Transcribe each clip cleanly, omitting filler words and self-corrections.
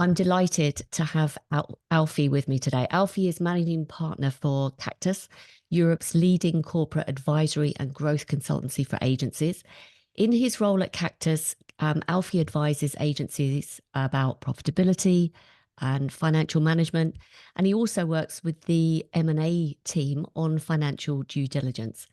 I'm delighted to have Alfie with me today. Alfie is managing partner for Cactus, Europe's leading corporate advisory and growth consultancy for agencies. In his role at Cactus, Alfie advises agencies about profitability and financial management, and he also works with the M&A team on financial due diligence.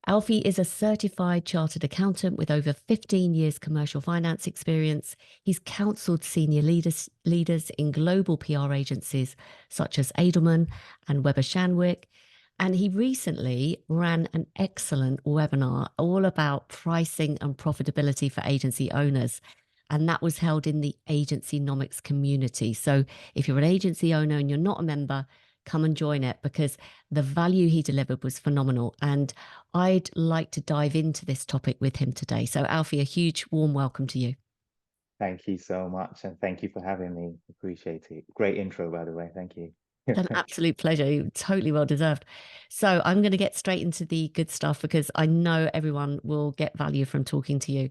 Alfie is a certified chartered accountant with over 15 years commercial finance experience. He's counseled senior leaders in global PR agencies such as Edelman and Weber Shandwick. And he recently ran an excellent webinar all about pricing and profitability for agency owners. And that was held in the Agencynomics community. So if you're an agency owner and you're not a member, come and join it, because the value he delivered was phenomenal. And I'd like to dive into this topic with him today. So Alfie, a huge warm welcome to you. Thank you so much. And thank you for having me. Appreciate it. Great intro, by the way. Thank you. An absolute pleasure. Totally well deserved. So I'm going to get straight into the good stuff, because I know everyone will get value from talking to you.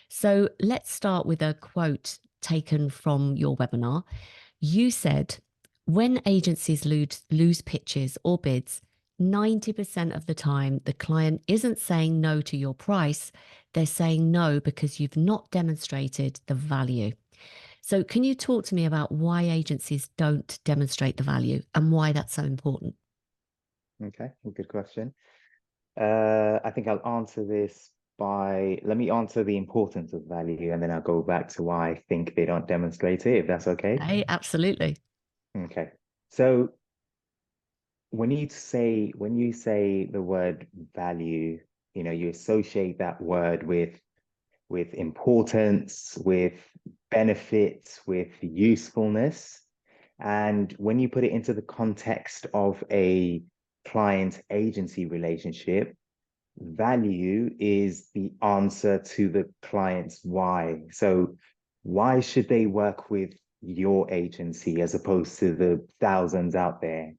So let's start with a quote taken from your webinar. You said, when agencies lose pitches or bids, 90% of the time, the client isn't saying no to your price. They're saying no because you've not demonstrated the value. So can you talk to me about why agencies don't demonstrate the value and why that's so important? Okay, good question. I think I'll answer this let me answer the importance of value, and then I'll go back to why I think they don't demonstrate it, if that's okay. Hey, absolutely. Okay. So when you say the word value, you associate that word with importance, with benefits, with usefulness. And when you put it into the context of a client agency relationship, value is the answer to the client's why. So why should they work with your agency as opposed to the thousands out there?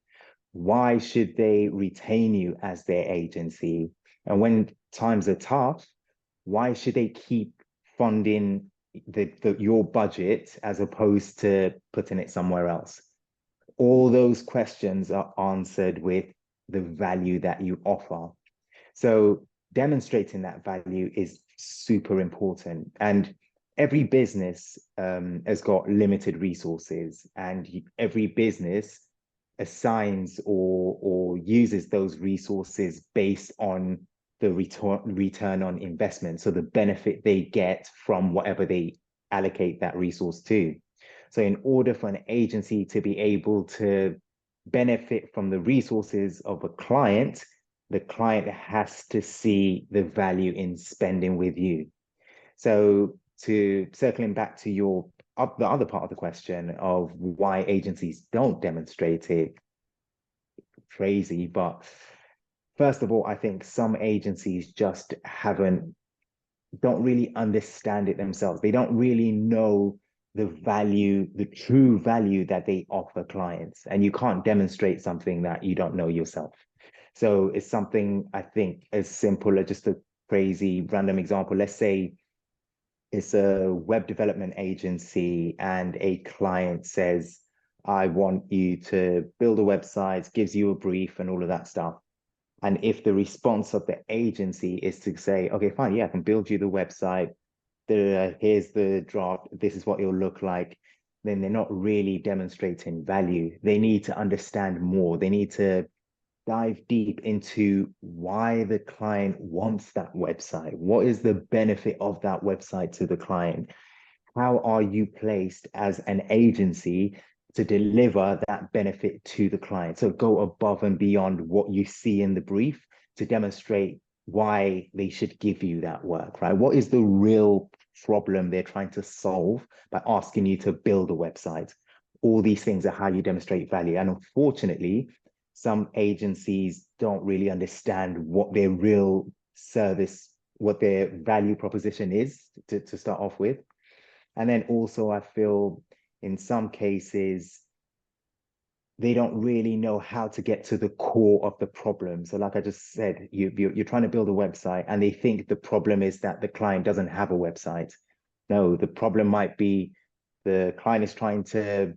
Why should they retain you as their agency? And when times are tough, why should they keep funding your budget as opposed to putting it somewhere else? All those questions are answered with the value that you offer. So demonstrating that value is super important. And every business has got limited resources, and every business assigns or uses those resources based on the return on investment. So the benefit they get from whatever they allocate that resource to. So in order for an agency to be able to benefit from the resources of a client, the client has to see the value in spending with you. So to circling back to the other part of the question of why agencies don't demonstrate it, crazy, but first of all, I think some agencies just don't really understand it themselves. They don't really know the value, the true value that they offer clients. And you can't demonstrate something that you don't know yourself. So it's something, I think, as simple as just a crazy random example. Let's say it's a web development agency and a client says, I want you to build a website, gives you a brief and all of that stuff. And if the response of the agency is to say, okay, fine, yeah, I can build you the website. Here's the draft. This is what it'll look like. Then they're not really demonstrating value. They need to understand more. They need to dive deep into why the client wants that website. What is the benefit of that website to the client? How are you placed as an agency to deliver that benefit to the client? So go above and beyond what you see in the brief to demonstrate why they should give you that work, right? What is the real problem they're trying to solve by asking you to build a website? All these things are how you demonstrate value. And unfortunately, some agencies don't really understand what their real service, what their value proposition is to start off with. And then also, I feel in some cases, they don't really know how to get to the core of the problem. So like I just said, you're trying to build a website and they think the problem is that the client doesn't have a website. No, the problem might be the client is trying to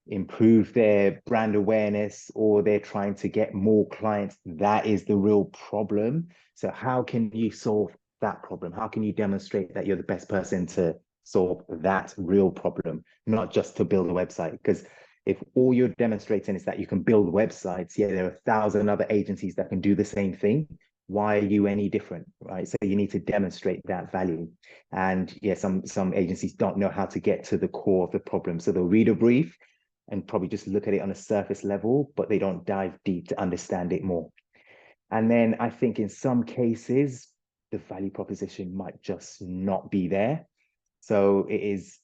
improve their brand awareness, or they're trying to get more clients. That is the real problem. So how can you solve that problem? How can you demonstrate that you're the best person to solve that real problem, not just to build a website? Because if all you're demonstrating is that you can build websites, yeah, there are 1,000 other agencies that can do the same thing. Why are you any different, right? So you need to demonstrate that value. And yeah, some agencies don't know how to get to the core of the problem. So they'll read a brief and probably just look at it on a surface level, but they don't dive deep to understand it more. And then I think in some cases, the value proposition might just not be there. So it is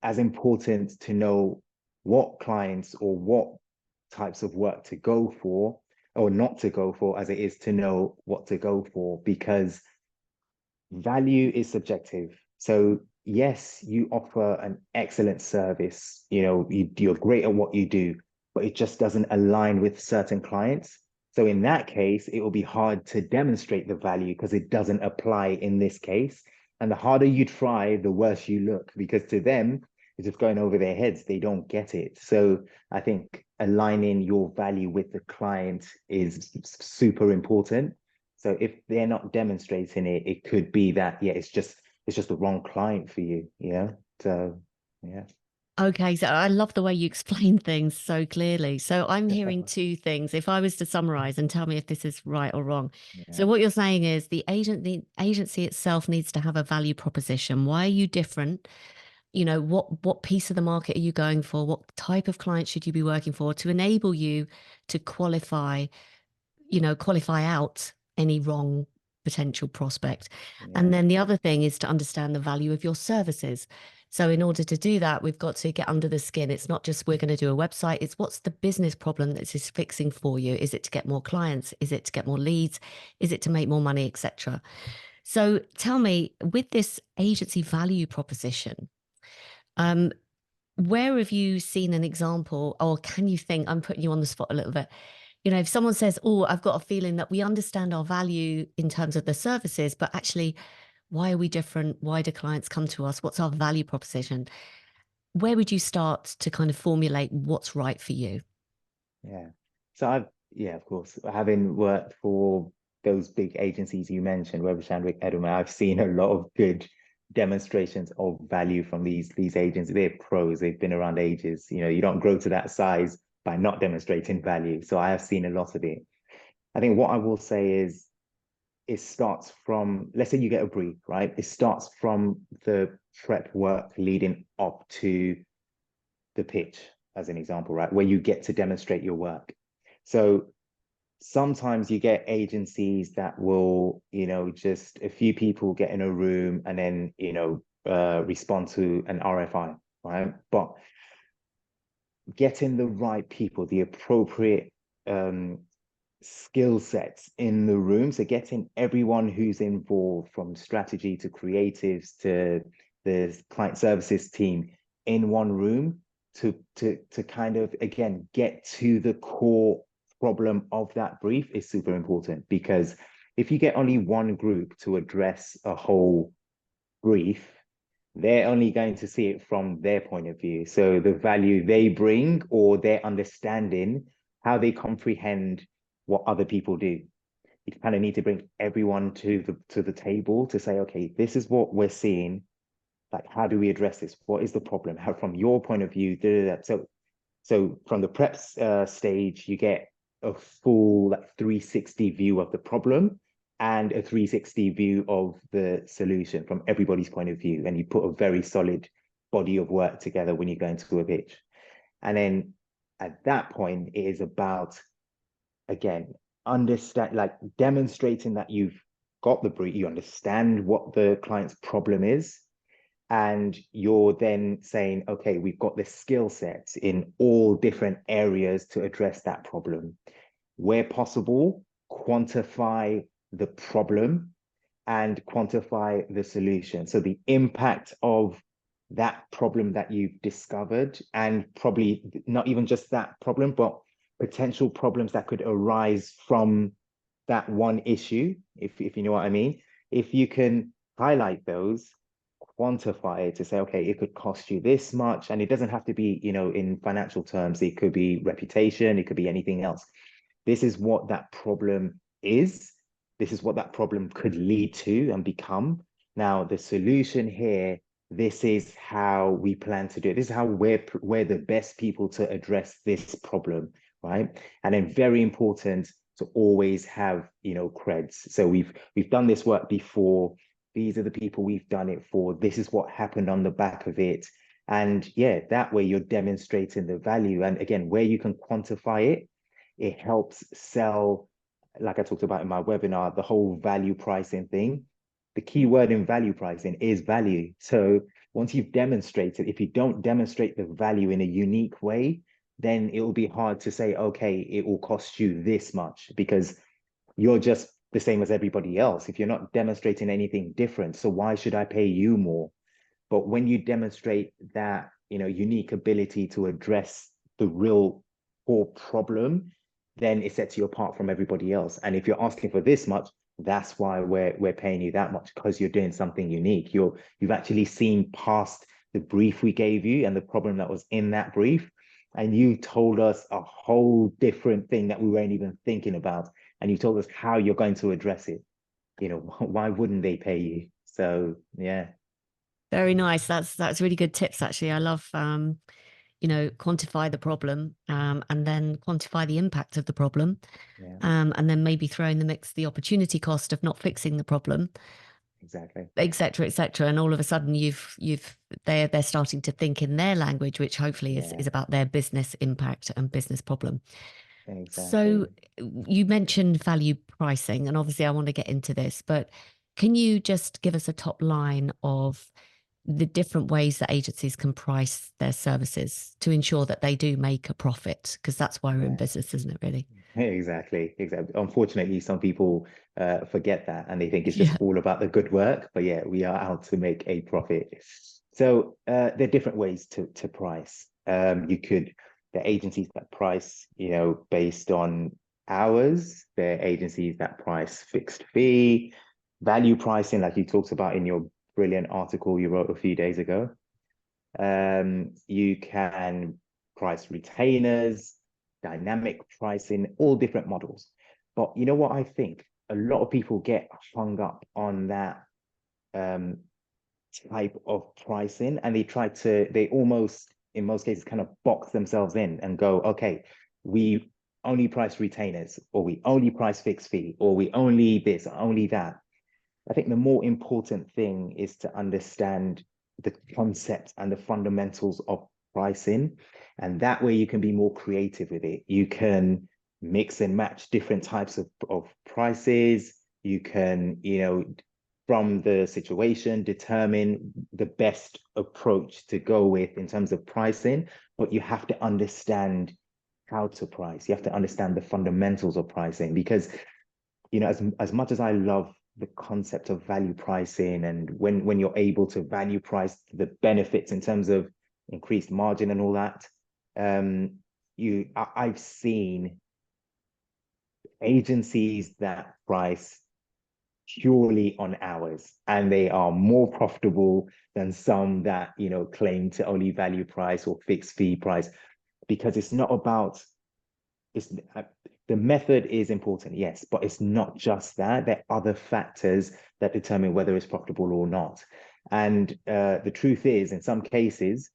as important to know what clients or what types of work to go for or not to go for as it is to know what to go for, because value is subjective. So yes, you offer an excellent service, you're great at what you do, but it just doesn't align with certain clients. So in that case, it will be hard to demonstrate the value because it doesn't apply in this case. And the harder you try, the worse you look, because to them, it's just going over their heads. They don't get it. So I think aligning your value with the client is super important. So if they're not demonstrating it, it could be that, yeah, it's just the wrong client for you, So yeah. Okay, so I love the way you explain things so clearly. So I'm hearing two things. If I was to summarize and tell me if this is right or wrong. So Yeah. what you're saying is the agency itself needs to have a value proposition. Why are you different? What piece of the market are you going for? What type of client should you be working for to enable you to qualify out any wrong potential prospect. And Yeah. then the other thing is to understand the value of your services. So in order to do that, we've got to get under the skin. It's not just we're going to do a website. It's what's the business problem that this is fixing for you? Is it to get more clients? Is it to get more leads? Is it to make more money, etc.? So tell me, with this agency value proposition, um, where have you seen an example, or can you think, I'm putting you on the spot a little bit, if someone says, oh, I've got a feeling that we understand our value in terms of the services, but actually, why are we different? Why do clients come to us? What's our value proposition? Where would you start to kind of formulate what's right for you? Yeah. So yeah, of course, having worked for those big agencies you mentioned, Weber Shandwick, Edelman, I've seen a lot of good demonstrations of value from these agencies. They're pros, they've been around ages. You don't grow to that size by not demonstrating value. So I have seen a lot of it. I think what I will say is it starts from, let's say you get a brief, right? It starts from the prep work leading up to the pitch, as an example, right? Where you get to demonstrate your work. So sometimes you get agencies that will, just a few people get in a room and then, respond to an RFI, right? But getting the right people, the appropriate skill sets in the room. So getting everyone who's involved, from strategy to creatives to the client services team, in one room to kind of, again, get to the core problem of that brief is super important. Because if you get only one group to address a whole brief, they're only going to see it from their point of view. So the value they bring, or their understanding, how they comprehend what other people do. You kind of need to bring everyone to the table to say, okay, this is what we're seeing. Like, how do we address this? What is the problem? How, from your point of view, so from the prep stage, you get a full 360 view of the problem and a 360 view of the solution from everybody's point of view. And you put a very solid body of work together when you go into a pitch. And then at that point, it is about, again, demonstrating that you've got the brief, you understand what the client's problem is, and you're then saying, okay, we've got the skill sets in all different areas to address that problem. Where possible, quantify the problem and quantify the solution. So the impact of that problem that you've discovered, and probably not even just that problem, but potential problems that could arise from that one issue, if you know what I mean. If you can highlight those, quantify it to say, okay, it could cost you this much. And it doesn't have to be, in financial terms, it could be reputation, it could be anything else. This is what that problem is. This is what that problem could lead to and become. Now, the solution here, this is how we plan to do it. This is how we're the best people to address this problem, right? And then very important to always have, creds. So we've done this work before. These are the people we've done it for. This is what happened on the back of it. And yeah, that way you're demonstrating the value. And again, where you can quantify it, it helps sell, like I talked about in my webinar, the whole value pricing thing. The key word in value pricing is value. So once you've demonstrated, if you don't demonstrate the value in a unique way, then it will be hard to say, okay, it will cost you this much because you're just the same as everybody else. If you're not demonstrating anything different, so why should I pay you more? But when you demonstrate that, unique ability to address the real core problem, then it sets you apart from everybody else. And if you're asking for this much, that's why we're paying you that much, because you're doing something unique. You've actually seen past the brief we gave you and the problem that was in that brief, and you told us a whole different thing that we weren't even thinking about, and you told us how you're going to address it. Why wouldn't they pay you? So yeah. Very nice. That's really good tips, actually. I love quantify the problem, and then quantify the impact of the problem, Yeah, and then maybe throw in the mix the opportunity cost of not fixing the problem, exactly. etc., etc. And all of a sudden they're starting to think in their language, which hopefully is Yeah, is about their business impact and business problem. So exactly. you mentioned value pricing, and obviously I want to get into this, but can you just give us a top line of the different ways that agencies can price their services to ensure that they do make a profit? Because that's why we're in Yeah, business, isn't it, really? exactly. Unfortunately, some people forget that and they think it's just Yeah. all about the good work. But yeah, we are out to make a profit. So there are different ways to price. The agencies that price, based on hours. There are agencies that price fixed fee, value pricing, like you talked about in your brilliant article you wrote a few days ago. You can price retainers, dynamic pricing, all different models. But you know what I think? A lot of people get hung up on that um, type of pricing, and they almost, in most cases, kind of box themselves in and go, okay, we only price retainers, or we only price fixed fee, or we only this, only that. I think the more important thing is to understand the concepts and the fundamentals of pricing. And that way you can be more creative with it. You can mix and match different types of prices. You can, from the situation, determine the best approach to go with in terms of pricing. But you have to understand how to price. You have to understand the fundamentals of pricing, because as much as I love the concept of value pricing, and when you're able to value price the benefits in terms of increased margin and all that, I've seen agencies that price purely on hours, and they are more profitable than some that claim to only value price or fixed fee price, because it's not about it's the method is important, yes, but it's not just that. There are other factors that determine whether it's profitable or not. And the truth is, in some cases,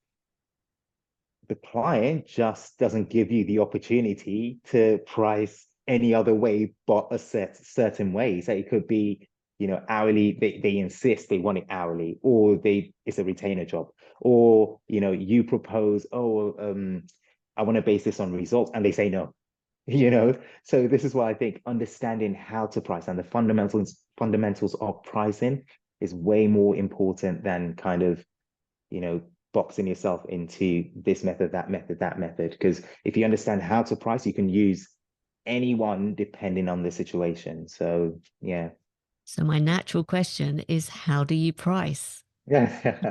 the client just doesn't give you the opportunity to price any other way but a certain way. So it could be, hourly, they insist they want it hourly, or it's a retainer job, or you propose, I want to base this on results, and they say no. So this is why I think understanding how to price and the fundamentals of pricing is way more important than kind of boxing yourself into this method, that method, that method. Because if you understand how to price, you can use anyone depending on the situation. So yeah. So my natural question is, how do you price? Yeah.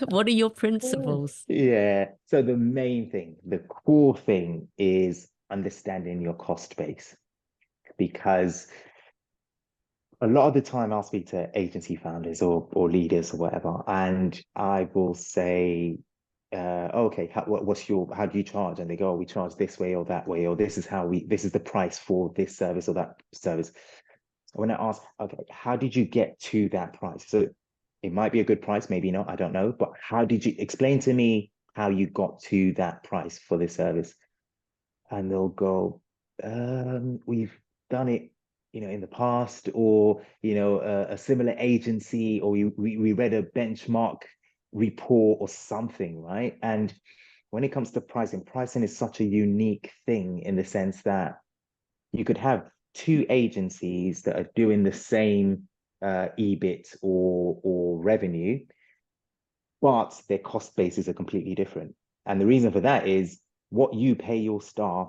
What are your principles? Yeah. So the main thing, the core thing is understanding your cost base, because a lot of the time I'll speak to agency founders or leaders or whatever, and I will say, okay, what's your, how do you charge? And they go, oh, we charge this way or that way, or this is the price for this service or that service. When I ask, okay, how did you get to that price? So it might be a good price, maybe not, I don't know, but how did you explain to me how you got to that price for this service? And they'll go, we've done it, in the past, or a similar agency, or we read a benchmark report or something, right? And when it comes to pricing, pricing is such a unique thing in the sense that you could have two agencies that are doing the same EBIT or revenue, but their cost bases are completely different. And the reason for that is what you pay your staff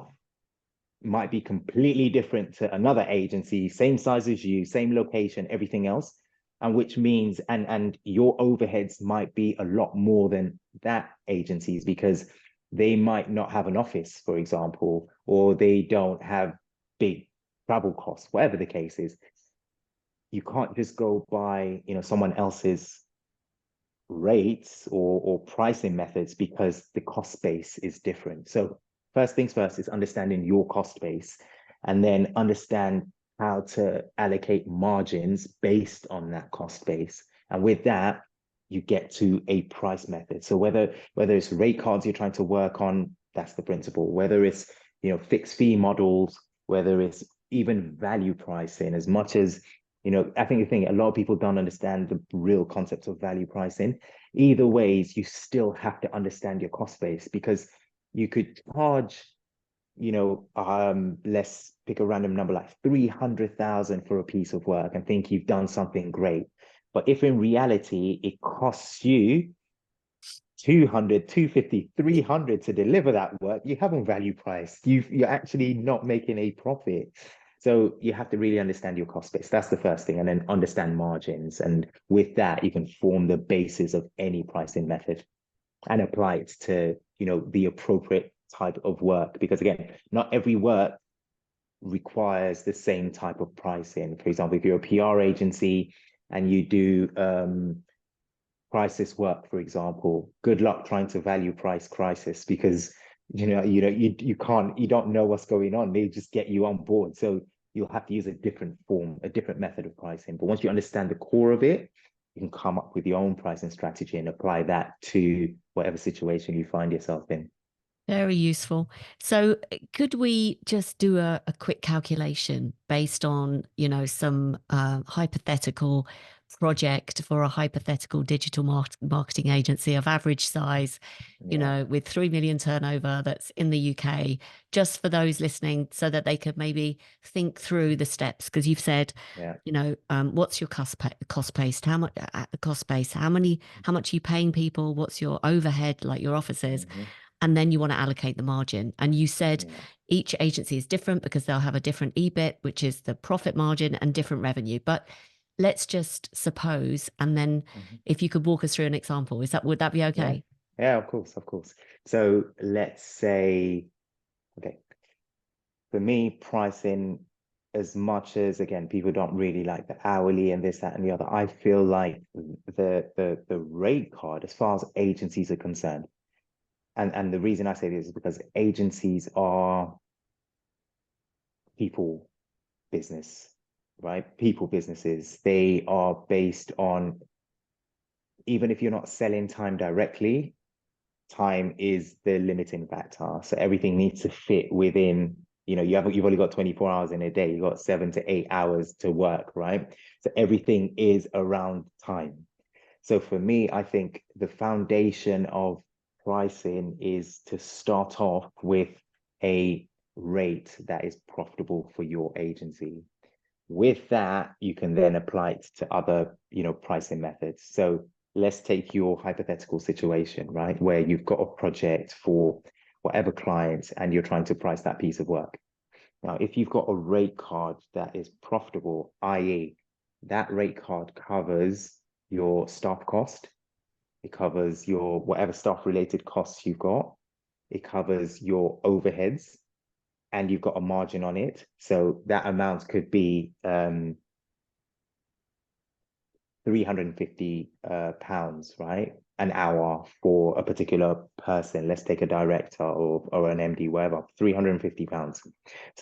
might be completely different to another agency, same size as you, same location, everything else. And which means, and your overheads might be a lot more than that agency's because they might not have an office, for example, or they don't have big travel costs, whatever the case is. You can't just go by, someone else's rates or pricing methods because the cost base is different. So first things first is understanding your cost base and then understand how to allocate margins based on that cost base. And with that, you get to a price method. So whether it's rate cards you're trying to work on, that's the principle. Whether it's fixed fee models, whether it's even value pricing, as much as I think a lot of people don't understand the real concept of value pricing. Either ways, you still have to understand your cost base because you could charge, let's pick a random number like 300,000 for a piece of work and think you've done something great. But if in reality, it costs you 200, 250, 300 to deliver that work, you haven't value priced. You're actually not making a profit. So you have to really understand your cost base. That's the first thing. And then understand margins. And with that, you can form the basis of any pricing method and apply it to, the appropriate type of work. Because again, not every work requires the same type of pricing. For example, if you're a PR agency and you do crisis work, for example, good luck trying to value price crisis because you don't know what's going on. They just get you on board. So you'll have to use a different form, a different method of pricing. But once you understand the core of it, you can come up with your own pricing strategy and apply that to whatever situation you find yourself in. Very useful. So could we just do a quick calculation based on, some hypothetical project for a hypothetical digital marketing agency of average size, Yeah, with 3 million turnover that's in the UK, just for those listening so that they could maybe think through the steps? Because you've said, yeah. what's your cost base? How much cost base? How much are you paying people? What's your overhead, like your offices? Hmm. And then you want to allocate the margin. And you said Yeah. each agency is different because they'll have a different EBIT, which is the profit margin, and different revenue. But let's just suppose, and then Hmm. if you could walk us through an example, would that be Yeah. okay? Yeah, of course, of course. So let's say, okay, for me, pricing, as much as again, people don't really like the hourly and this, that, and the other, I feel like the rate card, as far as agencies are concerned, and the reason I say this is because agencies are people business, right? People businesses. They are based on, even if you're not selling time directly, time is the limiting factor. So everything needs to fit within, you've only got 24 hours in a day, you've got 7 to 8 hours to work, right? So everything is around time. So for me, I think the foundation of pricing is to start off with a rate that is profitable for your agency. With that, you can then apply it to other, pricing methods. So let's take your hypothetical situation, right? Where you've got a project for whatever client and you're trying to price that piece of work. Now, if you've got a rate card that is profitable, i.e., that rate card covers your staff cost, it covers your whatever staff related costs you've got, it covers your overheads, and you've got a margin on it. So that amount could be £350 right? An hour for a particular person. Let's take a director or an MD, whatever, £350. So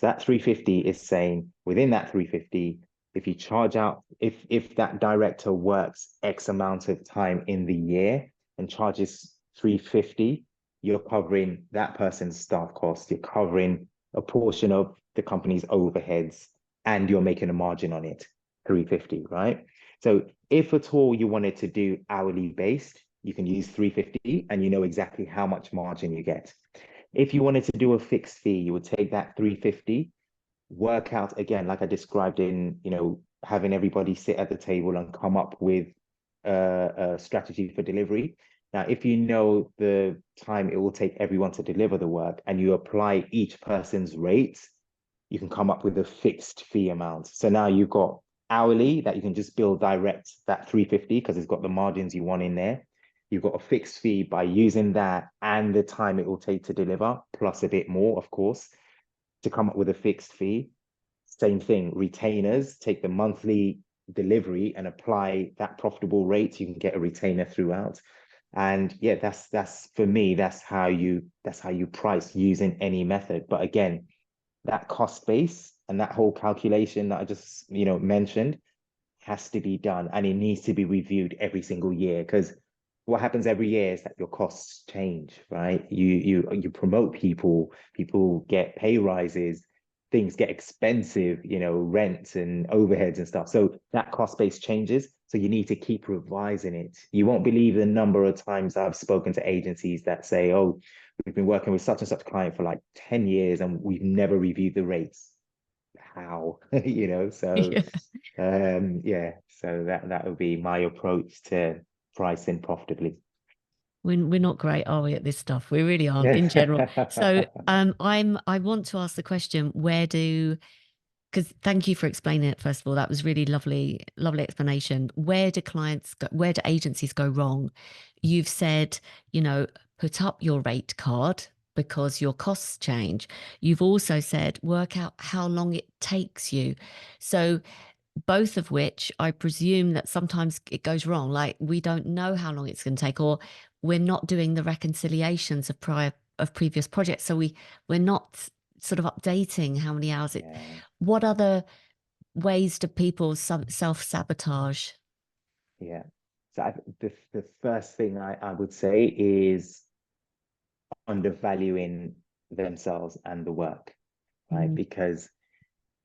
that 350 is saying within that 350, if you charge out, if that director works X amount of time in the year and charges 350, you're covering that person's staff costs, you're covering a portion of the company's overheads, and you're making a margin on it, 350, right? So if at all you wanted to do hourly based, you can use 350 and you know exactly how much margin you get. If you wanted to do a fixed fee, you would take that 350, work out again, like I described in, having everybody sit at the table and come up with a strategy for delivery. Now, if you know the time it will take everyone to deliver the work and you apply each person's rates, you can come up with a fixed fee amount. So now you've got hourly that you can just bill direct that 350 because it's got the margins you want in there. You've got a fixed fee by using that and the time it will take to deliver, plus a bit more, of course, to come up with a fixed fee. Same thing, retainers, take the monthly delivery and apply that profitable rate. You can get a retainer throughout. And yeah, that's for me, that's how you price using any method. But again, that cost base and that whole calculation that I just mentioned has to be done, and it needs to be reviewed every single year, because what happens every year is that your costs change, right? You promote people, people get pay rises, things get expensive, rent and overheads and stuff. So that cost base changes. So you need to keep revising it. You won't believe the number of times I've spoken to agencies that say, oh, we've been working with such and such client for like 10 years and we've never reviewed the rates. How? So Yeah. yeah, so that would be my approach to pricing profitably. We're not great, are we, at this stuff? We really aren't in general. So I want to ask the question, because thank you for explaining it, first of all. That was really lovely, lovely explanation. Where do where do agencies go wrong? You've said, put up your rate card because your costs change. You've also said work out how long it takes you. So both of which I presume that sometimes it goes wrong. Like we don't know how long it's going to take, or we're not doing the reconciliations of previous projects. So we're not sort of updating how many hours it. Yeah, What other ways do people self-sabotage? yeah. So the first thing I would say is undervaluing themselves and the work, right? Mm. Because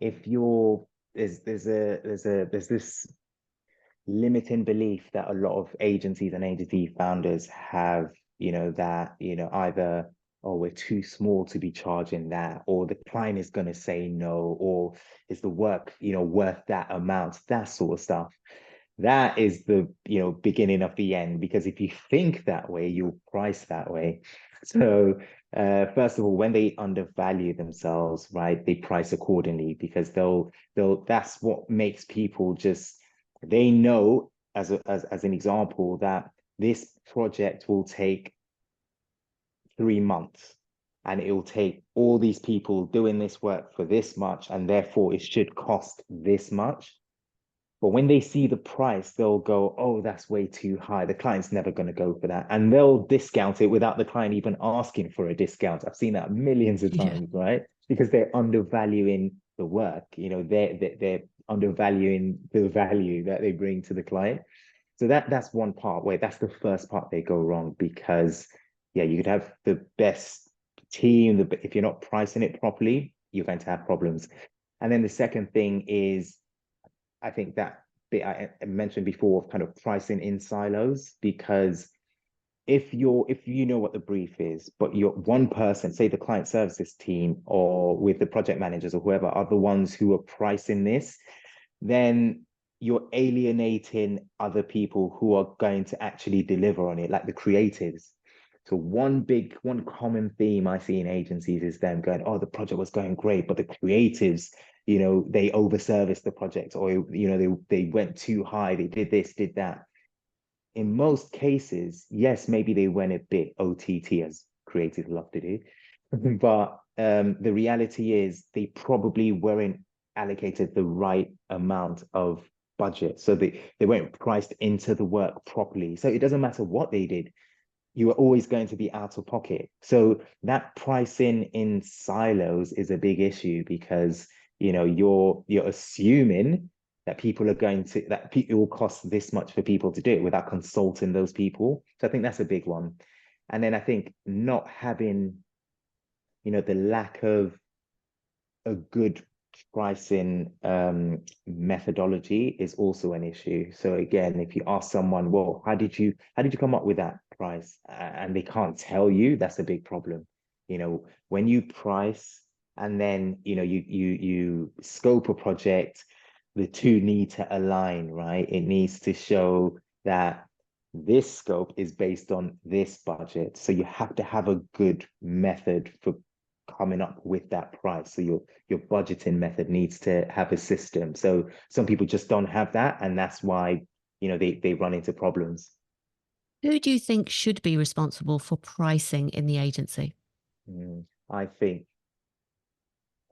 if you're there's this limiting belief that a lot of agencies and agency founders have, that, either, oh, we're too small to be charging that, or the client is going to say no, or is the work, worth that amount, that sort of stuff. That is the, beginning of the end, because if you think that way, you'll price that way. So first of all, when they undervalue themselves, right, they price accordingly, because that's what makes people just, they know, as an example, that this project will take 3 months and it will take all these people doing this work for this much, and therefore it should cost this much. But when they see the price, they'll go, oh, that's way too high. The client's never going to go for that. And they'll discount it without the client even asking for a discount. I've seen that millions of Yeah. times, right? Because they're undervaluing the work. They're undervaluing the value that they bring to the client. So that's one part where that's the first part they go wrong, because yeah, you could have the best team, if you're not pricing it properly, you're going to have problems. And then the second thing is, I think that bit I mentioned before of kind of pricing in silos, because if you know what the brief is, but you're one person, say the client services team or with the project managers or whoever are the ones who are pricing this, then you're alienating other people who are going to actually deliver on it, like the creatives. So one common theme I see in agencies is them going, oh, the project was going great, but the creatives, they overserviced the project, or, they went too high, they did this, did that. In most cases, yes, maybe they went a bit OTT, as creatives love to do, but the reality is they probably weren't allocated the right amount of budget. So they weren't priced into the work properly. So it doesn't matter what they did, you are always going to be out of pocket. So that pricing in silos is a big issue because you're assuming that people are going to it will cost this much for people to do it without consulting those people. So I think that's a big one. And then I think not having, the lack of a good pricing methodology is also an issue. So again, if you ask someone, well, how did you come up with that price? And they can't tell you, that's a big problem. When you price and then you scope a project, the two need to align, right? It needs to show that this scope is based on this budget. So you have to have a good method for coming up with that price. So your budgeting method needs to have a system. So some people just don't have that, and that's why they run into problems. Who do you think should be responsible for pricing in the agency? I think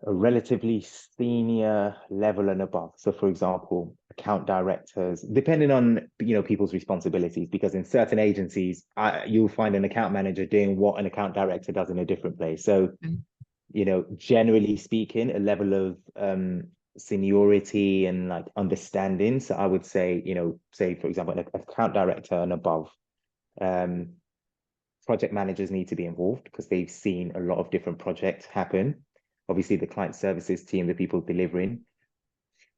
a relatively senior level and above. So, for example, account directors, depending on people's responsibilities, because in certain agencies, you'll find an account manager doing what an account director does in a different place. So Mm. generally speaking, a level of seniority and like understanding. So I would say, say for example, an account director and above, um, project managers need to be involved because they've seen a lot of different projects happen. Obviously, the client services team, the people delivering,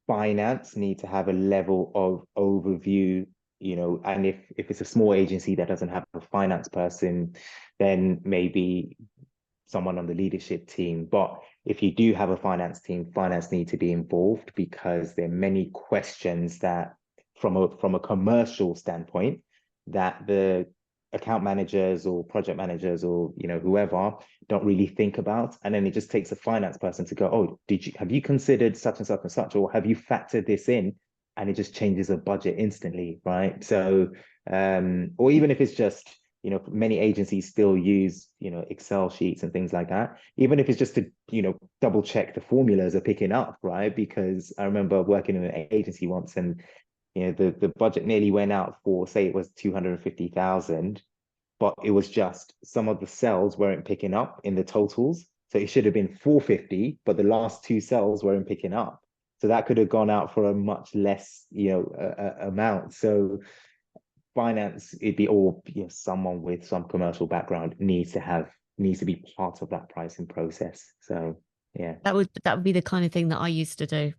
finance need to have a level of overview, and if it's a small agency that doesn't have a finance person, then maybe someone on the leadership team. But if you do have a finance need to be involved because there are many questions that from a commercial standpoint that the account managers or project managers or whoever don't really think about. And then it just takes a finance person to go, oh, have you considered such and such and such, or have you factored this in? And it just changes a budget instantly, right? So or even if it's just many agencies still use, Excel sheets and things like that, even if it's just to, double check the formulas are picking up, right? Because I remember working in an agency once and, the budget nearly went out for, say it was 250,000, but it was just some of the cells weren't picking up in the totals. So it should have been 450, but the last two cells weren't picking up. So that could have gone out for a much less, amount. So finance, it'd be all someone with some commercial background needs to be part of that pricing process. So yeah. That would be the kind of thing that I used to do.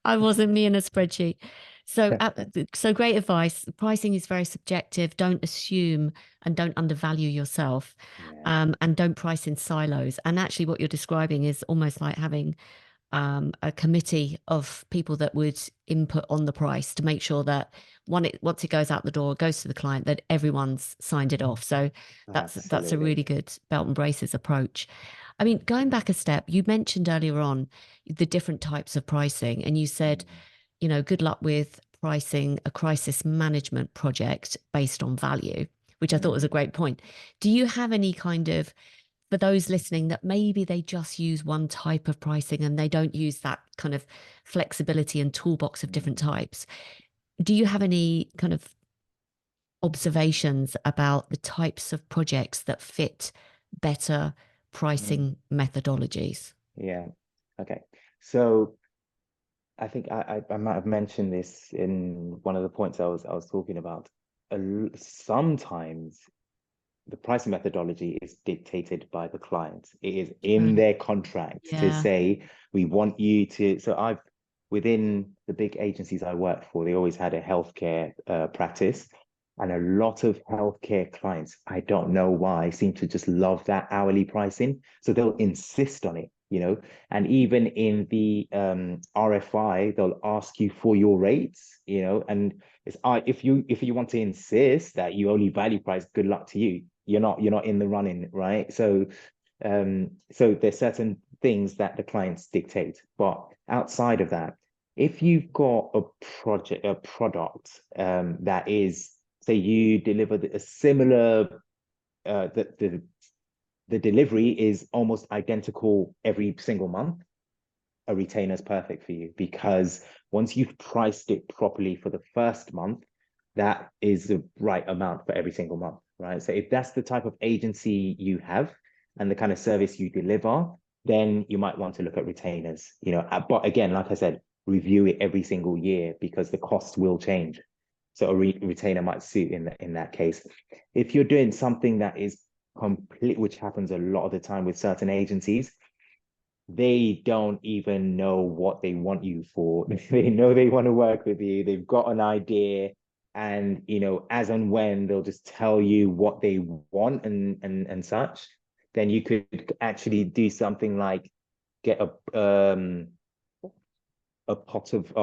I wasn't me in a spreadsheet. So great advice. Pricing is very subjective. Don't assume and don't undervalue yourself, Yeah. and don't price in silos. And actually, what you're describing is almost like having a committee of people that would input on the price to make sure that once it goes out the door, goes to the client, that everyone's signed it off. So that's a Absolutely. really good belt and braces approach. I mean, going back a step, you mentioned earlier on the different types of pricing, and you said, good luck with pricing a crisis management project based on value, which I thought was a Mm. great point. Do you have any kind of, for those listening, that maybe they just use one type of pricing and they don't use that kind of flexibility and toolbox of different Mm. types? Do you have any kind of observations about the types of projects that fit better Mm. pricing methodologies? Yeah. Okay. So I think I might have mentioned this in one of the points I was talking about. Sometimes the pricing methodology is dictated by the client. It is in Mm, their contract to yeah. say, we want you to. So within the big agencies I worked for, they always had a healthcare practice. And a lot of healthcare clients, I don't know why, seem to just love that hourly pricing. So they'll insist on it, and even in the RFI, they'll ask you for your rates, and if you want to insist that you only value price, good luck to you. You're not in the running, right? So there's certain things that the clients dictate, but outside of that, if you've got a product that is, say you deliver a similar, the delivery is almost identical every single month, a retainer is perfect for you, because once you've priced it properly for the first month, that is the right amount for every single month, right? So if that's the type of agency you have and the kind of service you deliver, then you might want to look at retainers, but again, like I said, review it every single year because the cost will change. So a retainer might suit in that case. If you're doing something that is complete, which happens a lot of the time with certain agencies, they don't even know what they want you for. They know they want to work with you. They've got an idea, and as and when they'll just tell you what they want and such. Then you could actually do something like get a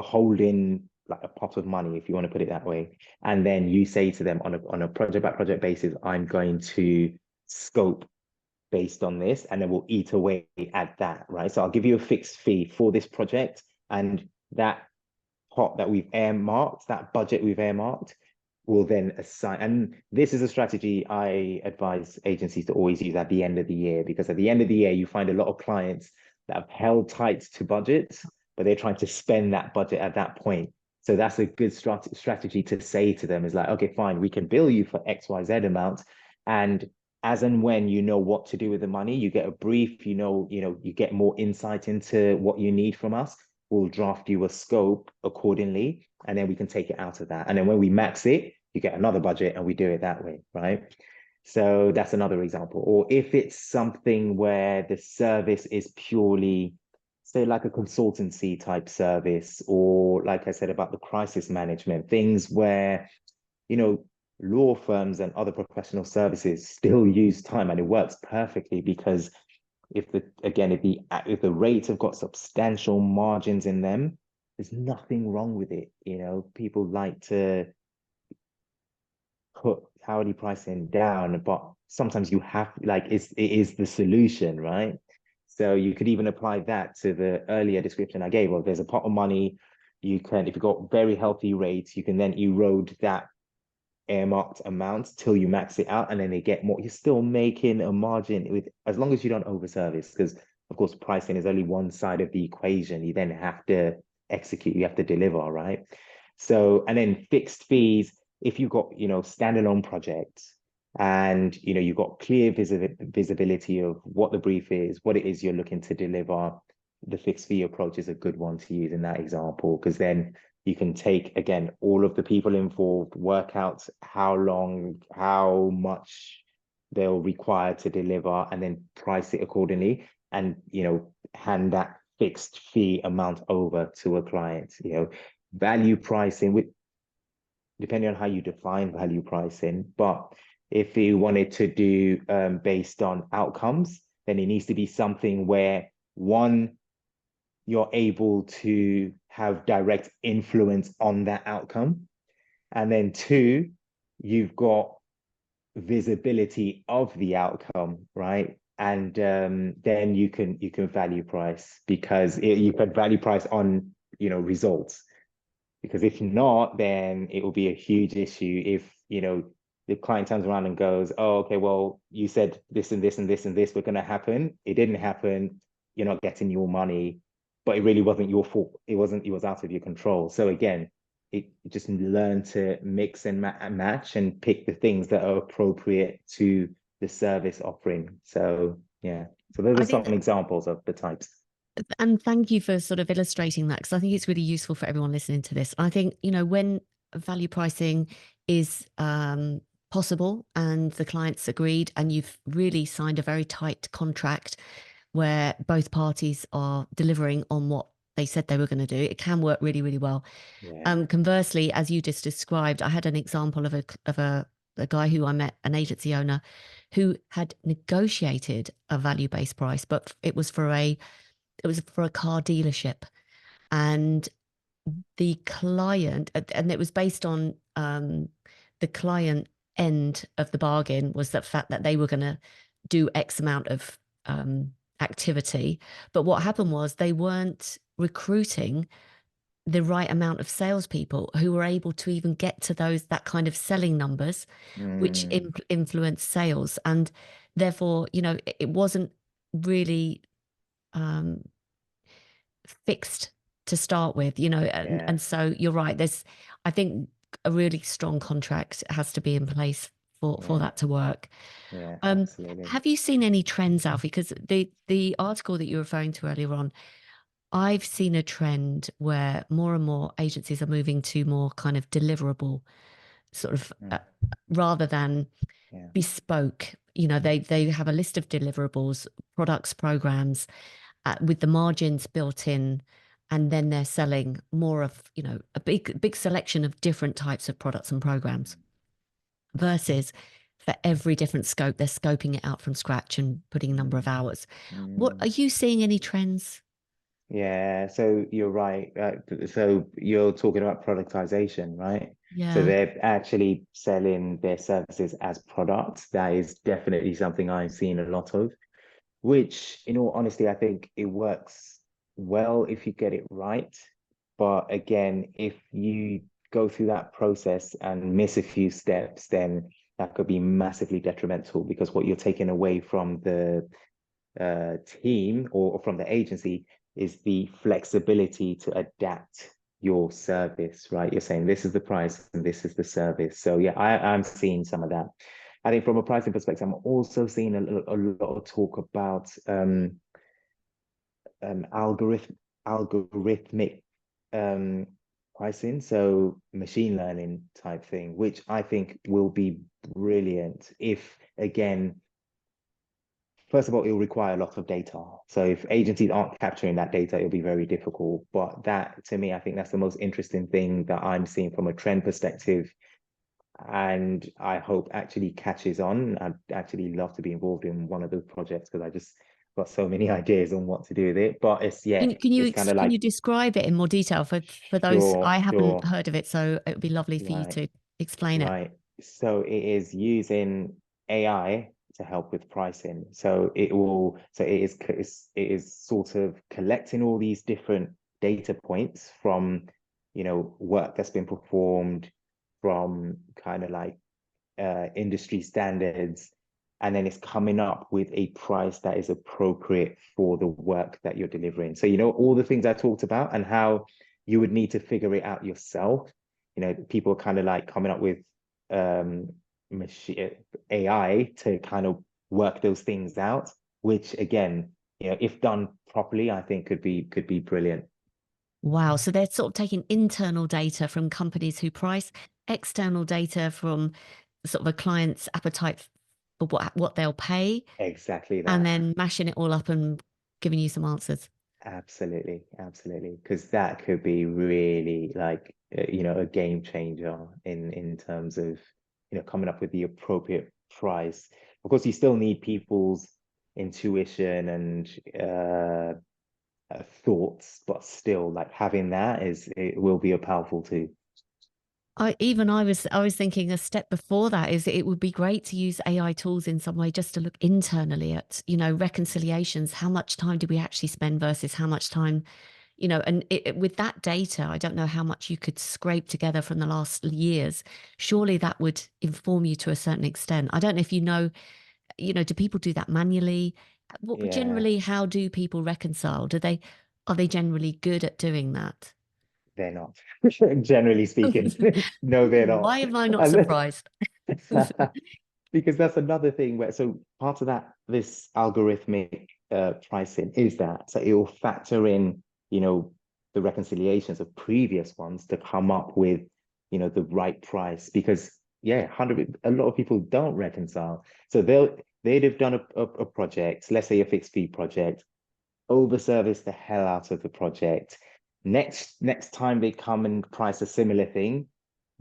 holding, like a pot of money, if you want to put it that way. And then you say to them on a project by project basis, I'm going to scope based on this, and then we'll eat away at that, right? So I'll give you a fixed fee for this project, and that pot that we've earmarked, that budget we've earmarked, will then assign. And this is a strategy I advise agencies to always use at the end of the year, because at the end of the year, you find a lot of clients that have held tight to budgets, but they're trying to spend that budget at that point. So that's a good strategy to say to them, is like, okay, fine, we can bill you for XYZ amount. And as and when you know what to do with the money, you get a brief, you get more insight into what you need from us. We'll draft you a scope accordingly, and then we can take it out of that. And then when we max it, you get another budget, and we do it that way, right? So that's another example. Or if it's something where the service is purely, say, like a consultancy type service, or like I said about the crisis management, things where, law firms and other professional services still use time, and it works perfectly, because if the rates have got substantial margins in them, there's nothing wrong with it. People like to put hourly pricing down, but sometimes you have, like, it is the solution, right? So you could even apply that to the earlier description I gave. Well, there's a pot of money. You can, if you've got very healthy rates, you can then erode that earmarked amount till you max it out, and then they get more. You're still making a margin with, as long as you don't overservice, because of course pricing is only one side of the equation. You then have to execute, you have to deliver, right? So, and then fixed fees, if you've got standalone projects, and you've got clear visibility of what the brief is, what it is you're looking to deliver, the fixed fee approach is a good one to use in that example, because then you can take, again, all of the people involved, work out how long, how much they'll require to deliver, and then price it accordingly, and hand that fixed fee amount over to a client. Value pricing, with depending on how you define value pricing, but if you wanted to do based on outcomes, then it needs to be something where, one, you're able to have direct influence on that outcome. And then two, you've got visibility of the outcome, right? And then you can value price, because you can value price on results. Because if not, then it will be a huge issue if the client turns around and goes, oh, okay, well, you said this and this and this and this were going to happen. It didn't happen. You're not getting your money, but it really wasn't your fault. It was out of your control. So again, it just learn to mix and match and pick the things that are appropriate to the service offering. So yeah, so those I are some think, examples of the types. and thank you for sort of illustrating that, because I think it's really useful for everyone listening to this. I think, when value pricing is possible and the client's agreed, and you've really signed a very tight contract where both parties are delivering on what they said they were going to do, it can work really, really well. Yeah. Conversely, as you just described, I had an example of a guy who I met, an agency owner, who had negotiated a value-based price, but it was for a car dealership, and the client, and it was based on the client end of the bargain was the fact that they were going to do X amount of activity. But what happened was they weren't recruiting the right amount of salespeople who were able to even get to that kind of selling numbers, which Mm. influence sales. And therefore, it wasn't really, um, fixed to start with, Yeah, and so you're right. I think a really strong contract has to be in place for yeah, that to work. yeah, absolutely. Have you seen any trends, Alfie? Because the article that you were referring to earlier on, I've seen a trend where more and more agencies are moving to more kind of deliverable sort of Mm, rather than yeah. bespoke. They have a list of deliverables, products, programs with the margins built in, and then they're selling more of, a big selection of different types of products and programs versus for every different scope, they're scoping it out from scratch and putting a number of Mm, hours. What are mm. you seeing any trends? Yeah, so you're right. So you're talking about productization, right? So Yeah. they're actually selling their services as products. That is definitely something I've seen a lot of, which, in all honesty, I think it works well if you get it right. But again, if you go through that process and miss a few steps, then that could be massively detrimental because what you're taking away from the team or from the agency is the flexibility to adapt your service, right? You're saying this is the price and this is the service. So yeah, I'm seeing some of that. I think from a pricing perspective, I'm also seeing a lot of talk about um, algorithm, algorithmic um, pricing, so machine learning type thing, which I think will be brilliant if, again, first of all, it will require a lot of data. So if agencies aren't capturing that data, it'll be very difficult. But that, to me, I think that's the most interesting thing that I'm seeing from a trend perspective. And I hope actually catches on. I'd actually love to be involved in one of those projects because I just got so many ideas on what to do with it. But it's, yeah, it's kind of Can like, you describe it in more detail for those sure, I haven't sure, heard of it, so it would be lovely for you right. to explain it. Right. So it is using AI to help with pricing. So it is sort of collecting all these different data points from, work that's been performed, from kind of like industry standards, and then it's coming up with a price that is appropriate for the work that you're delivering. So, all the things I talked about and how you would need to figure it out yourself. People are kind of like coming up with um, machine AI to kind of work those things out, which again, if done properly, I think could be brilliant. Wow. So they're sort of taking internal data from companies who price, external data from sort of a client's appetite for what they'll pay, Exactly and that. then mashing it all up and giving you some answers. Absolutely, absolutely. Because that could be really like a game changer in terms of coming up with the appropriate price. Of course, you still need people's intuition and thoughts, but still, like having that it will be a powerful tool. I was thinking a step before that is it would be great to use AI tools in some way just to look internally at, reconciliations. How much time do we actually spend versus how much time, and with that data, I don't know how much you could scrape together from the last years. Surely that would inform you to a certain extent. I don't know if do people do that manually? Yeah, Generally, how do people reconcile? Are they generally good at doing that? they're not. Generally speaking, no, they're not. Why am I not surprised? Because that's another thing where, so part of that, this algorithmic pricing is that, so it will factor in, the reconciliations of previous ones to come up with, the right price. Because yeah, a lot of people don't reconcile. So they'd have done a project, let's say a fixed fee project, overservice the hell out of the project. Next time they come and price a similar thing,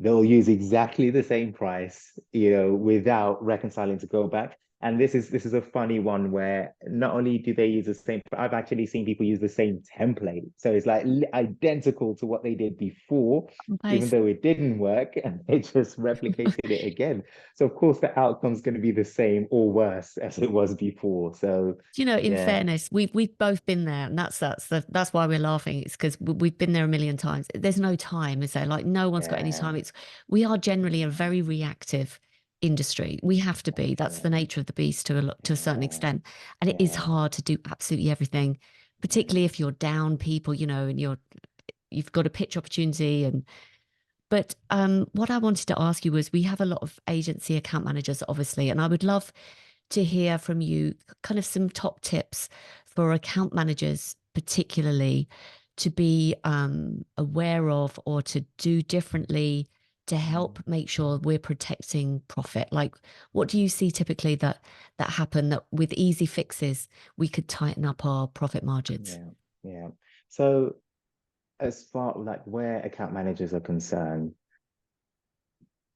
they'll use exactly the same price, without reconciling to go back. And this is a funny one where not only do they use the same, I've actually seen people use the same template. So it's like identical to what they did before, even Paste. though it didn't work, and they just replicated it again. So of course the outcome's going to be the same or worse as it was before. So In yeah, fairness, we've both been there, and that's why we're laughing. It's because we've been there a million times. There's no time, is there? Like no one's got any yeah, time. We are generally a very reactive industry. We have to be. That's the absolutely. nature of the beast to a certain Yeah, extent, and it is yeah, hard to do absolutely everything particularly if you're down people, and you've got a pitch opportunity. But what I wanted to ask you was, we have a lot of agency account managers, obviously, and I would love to hear from you kind of some top tips for account managers, particularly to be aware of or to do differently to help Mm. make sure we're protecting profit. Like, what do you see typically that happen, that with easy fixes we could tighten up our profit margins? Yeah, yeah. So as far like where account managers are concerned,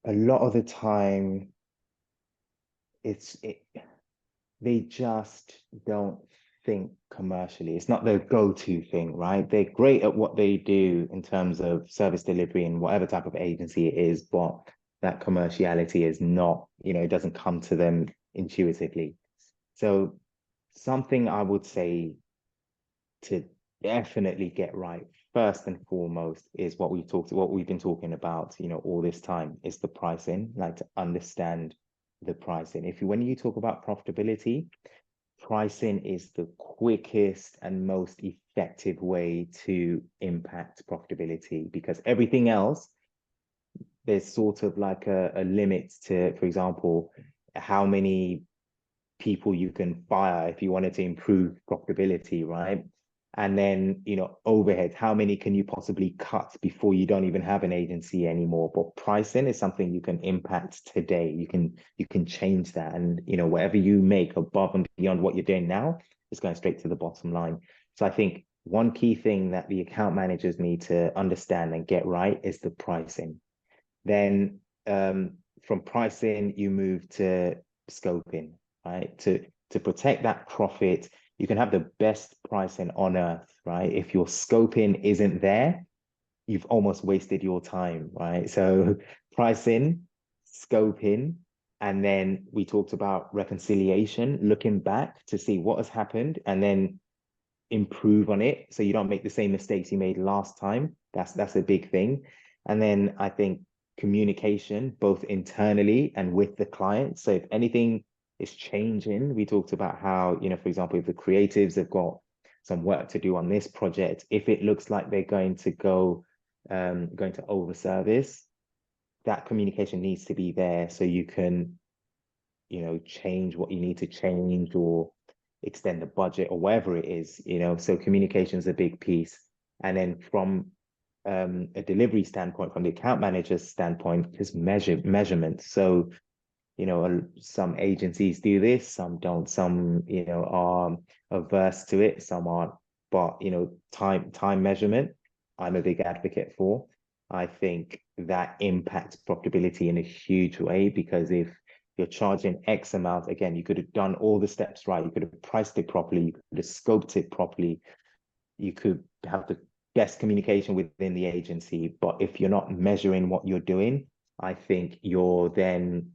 a lot of the time it's it they just don't think commercially. It's not their go-to thing, right? They're great at what they do in terms of service delivery and whatever type of agency it is, but that commerciality is not, it doesn't come to them intuitively. So something I would say to definitely get right first and foremost is what we've been talking about, all this time, is the pricing, like to understand the pricing. When you talk about profitability, pricing is the quickest and most effective way to impact profitability, because everything else, there's sort of like a limit to, for example, how many people you can fire if you wanted to improve profitability, right? And then, overhead, how many can you possibly cut before you don't even have an agency anymore? But pricing is something you can impact today. You can change that. And, whatever you make above and beyond what you're doing now is going straight to the bottom line. So I think one key thing that the account managers need to understand and get right is the pricing. Then from pricing, you move to scoping, right? To protect that profit, you can have the best pricing on earth, right? If your scoping isn't there, you've almost wasted your time, right? So pricing, scoping, and then we talked about reconciliation, looking back to see what has happened and then improve on it so you don't make the same mistakes you made last time. That's a big thing. And then I think communication, both internally and with the client. So if anything is changing, we talked about how, for example, if the creatives have got some work to do on this project, if it looks like they're going to going to over service, that communication needs to be there so you can, change what you need to change or extend the budget or whatever it is, so communication is a big piece. And then from a delivery standpoint, from the account manager's standpoint, is measurement. So, some agencies do this, some don't, some, are averse to it, some aren't. But, time measurement, I'm a big advocate for. I think that impacts profitability in a huge way, because if you're charging X amount, again, you could have done all the steps right. You could have priced it properly. You could have scoped it properly. You could have the best communication within the agency. But if you're not measuring what you're doing, I think you're then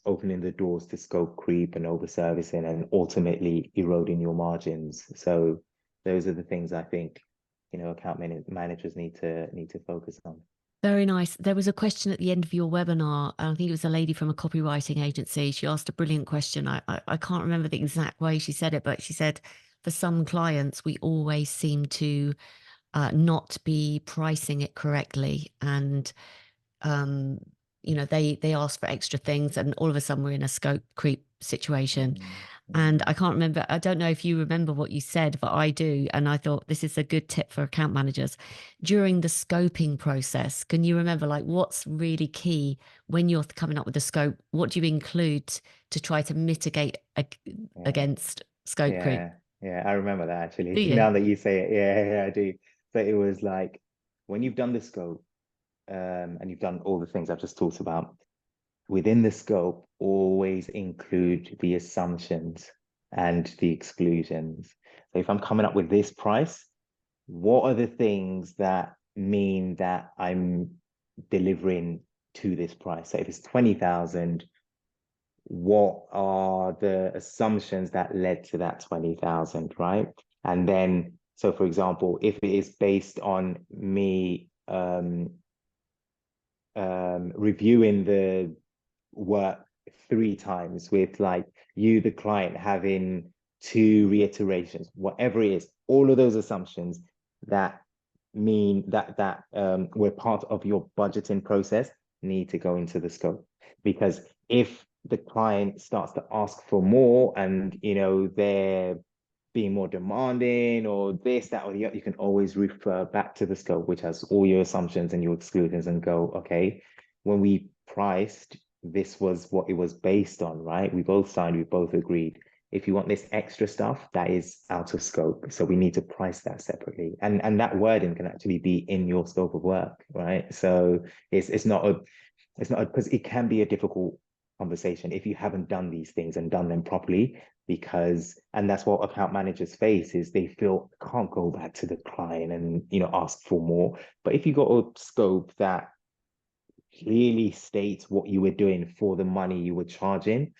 opening the doors to scope creep and over servicing and ultimately eroding your margins. So those are the things I think, account managers need to focus on. Very nice. There was a question at the end of your webinar. I think it was a lady from a copywriting agency. She asked a brilliant question. I can't remember the exact way she said it, but she said, for some clients, we always seem to not be pricing it correctly. And, they ask for extra things, and all of a sudden we're in a scope creep situation. Mm, And mm. I can't remember, I don't know if you remember what you said, but I do. And I thought this is a good tip for account managers. During the scoping process, can you remember, like, what's really key when you're coming up with a scope? What do you include to try to mitigate Yeah. against scope creep? Yeah, yeah, I remember that Do actually. you? Now that you say it, yeah, I do. So it was like when you've done the scope, and you've done all the things I've just talked about, within the scope, always include the assumptions and the exclusions. So if I'm coming up with this price, what are the things that mean that I'm delivering to this price? So if it's 20,000, what are the assumptions that led to that 20,000, right? And then, so for example, if it is based on me reviewing the work 3 times with like you, the client, having 2 reiterations, whatever it is, all of those assumptions that mean that we're part of your budgeting process need to go into the scope. Because if the client starts to ask for more and they're being more demanding or this, that, or the other, you can always refer back to the scope, which has all your assumptions and your exclusions, and go, okay, when we priced, this was what it was based on, right? We both signed, we both agreed. If you want this extra stuff, that is out of scope. So we need to price that separately. And that wording can actually be in your scope of work, right? So it's not because it can be a difficult conversation if you haven't done these things and done them properly, and that's what account managers face, is they feel can't go back to the client and ask for more. But if you got a scope that clearly states what you were doing for the money you were charging,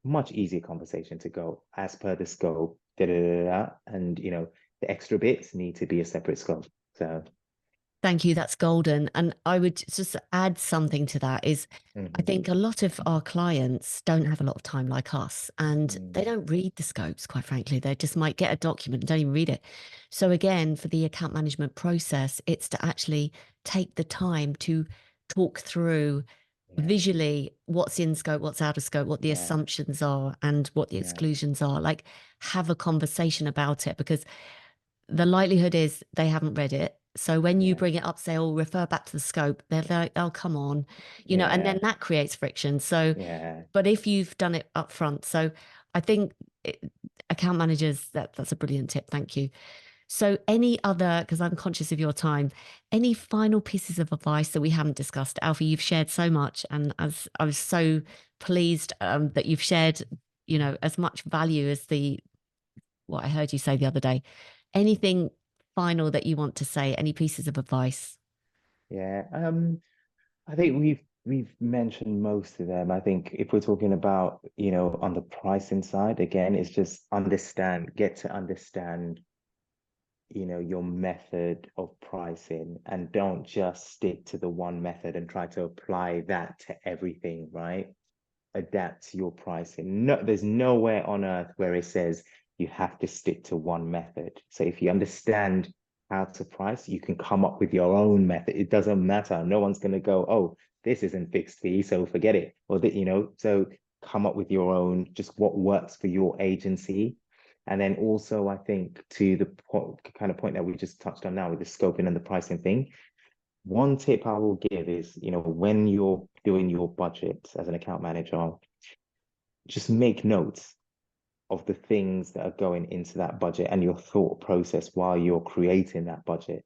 much easier conversation to go as per the scope, and the extra bits need to be a separate scope. So Thank you. That's golden. And I would just add something to that is I think a lot of our clients don't have a lot of time like us, and they don't read the scopes, quite frankly. They just might get a document and don't even read it. So again, for the account management process, it's to actually take the time to talk through yeah, visually what's in scope, what's out of scope, what the yeah, assumptions are and what the yeah, exclusions are. Like, have a conversation about it, because the likelihood is they haven't read it. So when you yeah, bring it up, say, "Oh, refer back to the scope," they're like, "Oh, come on," and then yeah, that creates friction. So, yeah, but if you've done it up front, so I think account managers, that's a brilliant tip. Thank you. So, any other, because I'm conscious of your time, any final pieces of advice that we haven't discussed? Alfie, you've shared so much, and as I was so pleased that you've shared, as much value as what I heard you say the other day. Anything final that you want to say? Any pieces of advice? yeah. I think we've mentioned most of them. I think if we're talking about, on the pricing side, again, it's just get to understand, your method of pricing, and don't just stick to the one method and try to apply that to everything, right? Adapt your pricing. No, there's nowhere on earth where it says you have to stick to one method. So if you understand how to price, you can come up with your own method. It doesn't matter. No one's going to go, oh, this isn't fixed fee, so forget it. Or that, so come up with your own, just what works for your agency. And then also, I think to the kind of point that we just touched on now with the scoping and the pricing thing, one tip I will give is, when you're doing your budget as an account manager, just make notes of the things that are going into that budget and your thought process while you're creating that budget.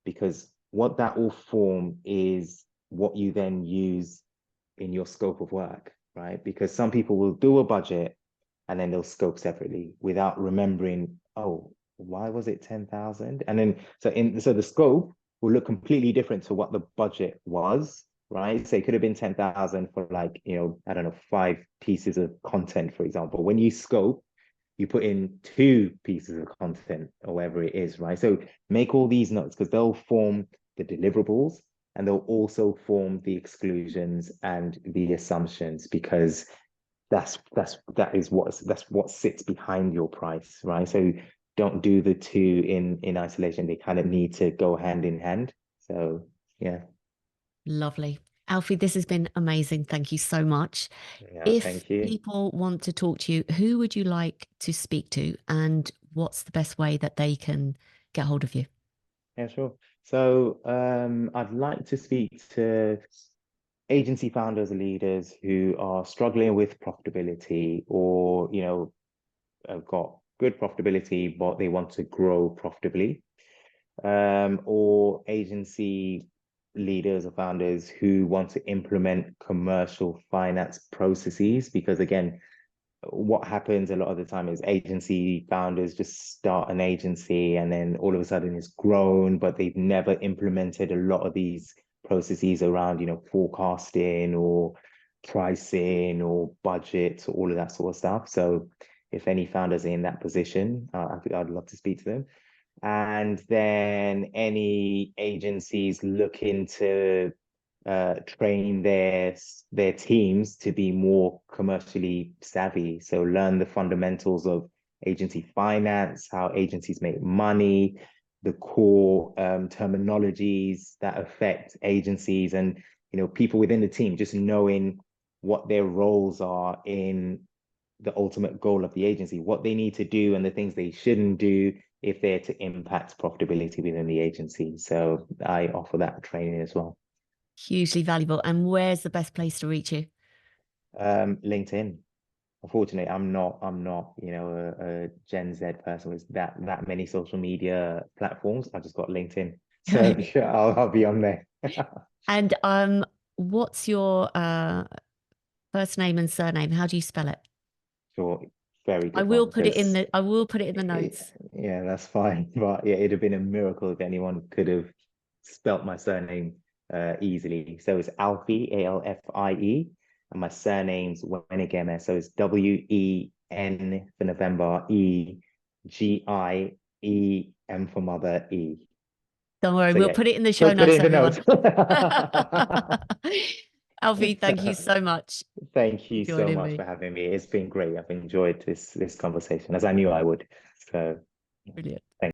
Because what that will form is what you then use in your scope of work, right? Because some people will do a budget and then they'll scope separately without remembering, oh, why was it 10,000? And then so the scope will look completely different to what the budget was, right? So it could have been 10,000 for, like, I don't know, 5 pieces of content, for example. When you scope, you put in 2 pieces of content or whatever it is, right? So make all these notes, because they'll form the deliverables, and they'll also form the exclusions and the assumptions, because that's what sits behind your price, right? So don't do the two in isolation. They kind of need to go hand in hand. So yeah. Lovely. Alfie, this has been amazing. Thank you so much. Yeah, If thank you. people want to talk to you, who would you like to speak to, and what's the best way that they can get hold of you? Yeah, sure. So I'd like to speak to agency founders or leaders who are struggling with profitability, or have got good profitability but they want to grow profitably, or agency leaders or founders who want to implement commercial finance processes. Because again, what happens a lot of the time is agency founders just start an agency and then all of a sudden it's grown, but they've never implemented a lot of these processes around, forecasting or pricing or budgets or all of that sort of stuff. So if any founders are in that position, I'd love to speak to them. And then any agencies looking to train their teams to be more commercially savvy. So learn the fundamentals of agency finance, how agencies make money, the core terminologies that affect agencies, and people within the team just knowing what their roles are in the ultimate goal of the agency, what they need to do and the things they shouldn't do if they're to impact profitability within the agency. So I offer that training as well. Hugely valuable. And where's the best place to reach you? LinkedIn. Unfortunately, I'm not, a Gen Z person with that many social media platforms. I've just got LinkedIn. So sure, I'll be on there. And what's your first name and surname? How do you spell it? Sure, very I good will one put it in because the notes. yeah, that's fine. But yeah, it'd have been a miracle if anyone could have spelt my surname easily. So it's Alfie, Alfie, and my surname's Wenegieme. So it's WEN for November, Giem for mother, E. Don't worry, So we'll yeah, put it in the show put it notes, in the everyone. notes. Alfie, thank you so much Thank for you so joining much for me. having me. It's been great. I've enjoyed this conversation as I knew I would. So Brilliant. thank